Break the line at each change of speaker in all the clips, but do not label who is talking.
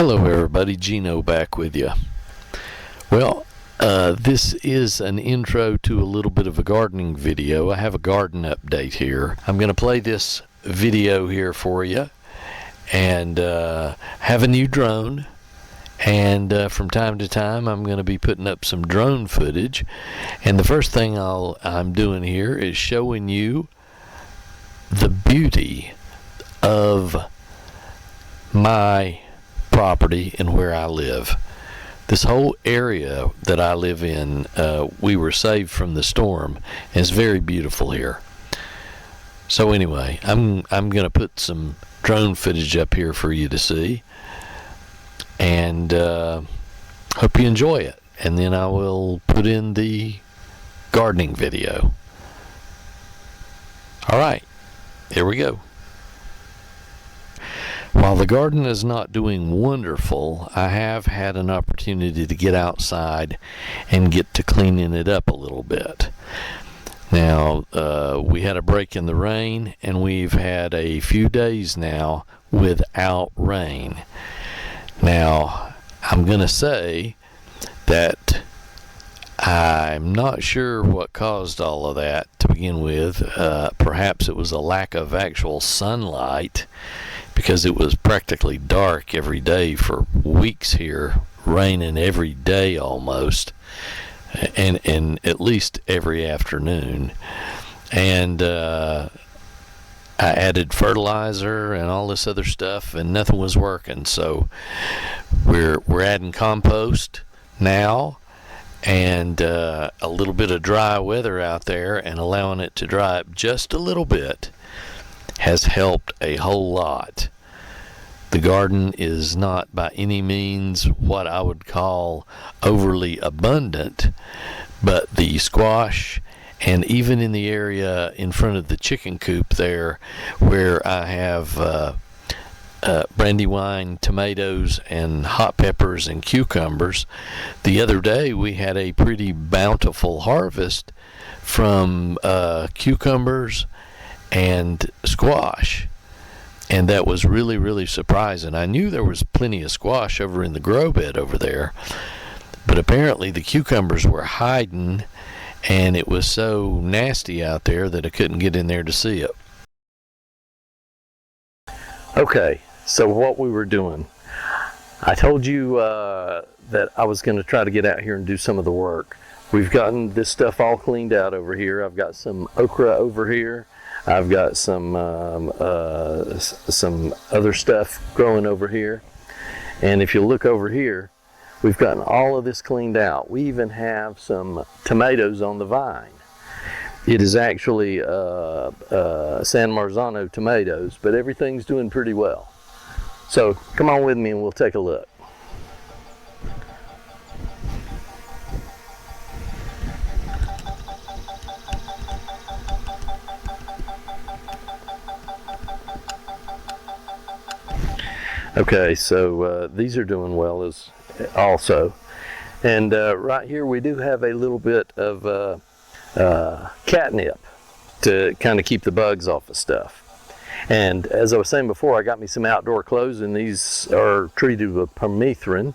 Hello everybody, Gino back with you. Well, this is an intro to a little bit of a gardening video. I have a garden update here. I'm going to play this video here for you and have a new drone. And from time to time I'm going to be putting up some drone footage. And the first thing I'm doing here is showing you the beauty of my property and where I live. This whole area that I live in, we were saved from the storm, and it's very beautiful here. So anyway, I'm going to put some drone footage up here for you to see, and hope you enjoy it. And then I will put in the gardening video. All right, here we go. While the garden is not doing wonderful, I have had an opportunity to get outside and get to cleaning it up a little bit. Now, we had a break in the rain, and we've had a few days now without rain. Now, I'm going to say that I'm not sure what caused all of that to begin with. Perhaps it was a lack of actual sunlight, because it was practically dark every day for weeks here, raining every day almost, and at least every afternoon. And I added fertilizer and all this other stuff, and nothing was working. So we're adding compost now, and a little bit of dry weather out there, and allowing it to dry up just a little bit has helped a whole lot. The garden is not by any means what I would call overly abundant, but the squash, and even in the area in front of the chicken coop there, where I have brandywine tomatoes and hot peppers and cucumbers, the other day we had a pretty bountiful harvest from cucumbers and squash, and that was really, really surprising. I knew there was plenty of squash over in the grow bed over there, but apparently the cucumbers were hiding, and it was so nasty out there that I couldn't get in there to see it. Okay, so what we were doing, I told you that I was going to try to get out here and do some of the work. We've gotten this stuff all cleaned out over here. I've got some okra over here. I've got some other stuff growing over here. And if you look over here, we've gotten all of this cleaned out. We even have some tomatoes on the vine. It is actually San Marzano tomatoes, but everything's doing pretty well. So come on with me and we'll take a look. Okay, so these are doing well as also, and right here we do have a little bit of catnip to kind of keep the bugs off of stuff. And as I was saying before, I got me some outdoor clothes, and these are treated with permethrin,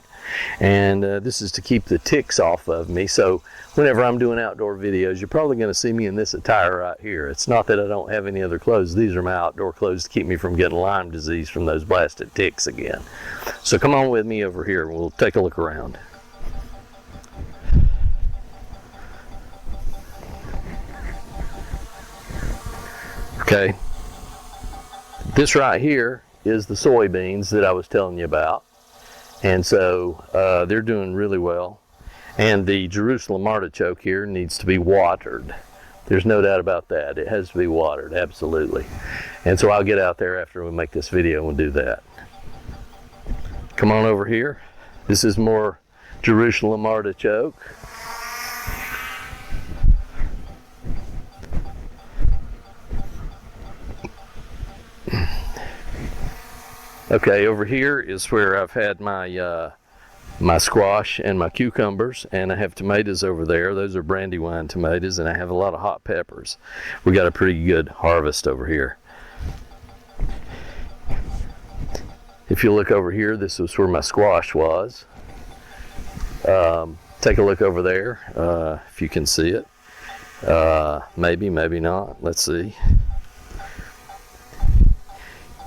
and this is to keep the ticks off of me. So whenever I'm doing outdoor videos, you're probably going to see me in this attire right here. It's not that I don't have any other clothes. These are my outdoor clothes to keep me from getting Lyme disease from those blasted ticks again. So come on with me over here. We'll take a look around. Okay. This right here is the soybeans that I was telling you about. And so they're doing really well. And the Jerusalem artichoke here needs to be watered. There's no doubt about that. It has to be watered, absolutely. And so I'll get out there after we make this video and do that. Come on over here. This is more Jerusalem artichoke. Okay, over here is where I've had my my squash and my cucumbers, and I have tomatoes over there. Those are brandywine tomatoes, and I have a lot of hot peppers. We got a pretty good harvest over here. If you look over here, this is where my squash was. Take a look over there, if you can see it. Maybe, maybe not. Let's see.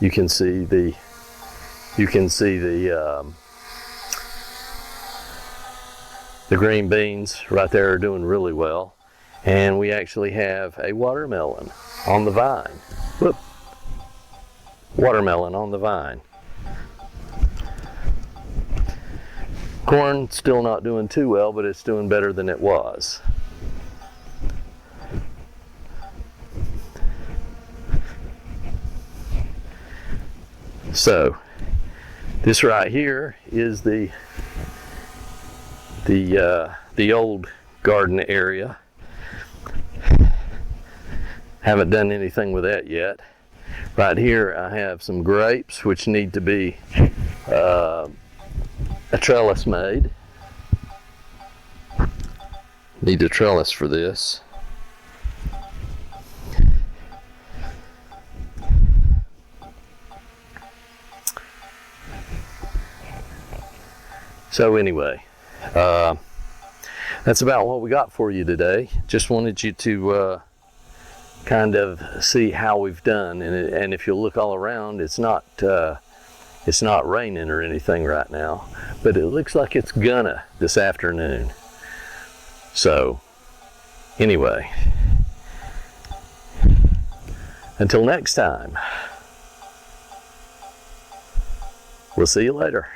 You can see the green beans right there are doing really well. And we actually have a watermelon on the vine. Whoop. Watermelon on the vine. Corn still not doing too well, but it's doing better than it was. So this right here is the old garden area. Haven't done anything with that yet. Right here I have some grapes which need to be a trellis made. Need a trellis for this. So anyway, that's about what we got for you today. Just wanted you to kind of see how we've done, and if you look all around, it's not raining or anything right now, but it looks like it's gonna this afternoon. So anyway, until next time, we'll see you later.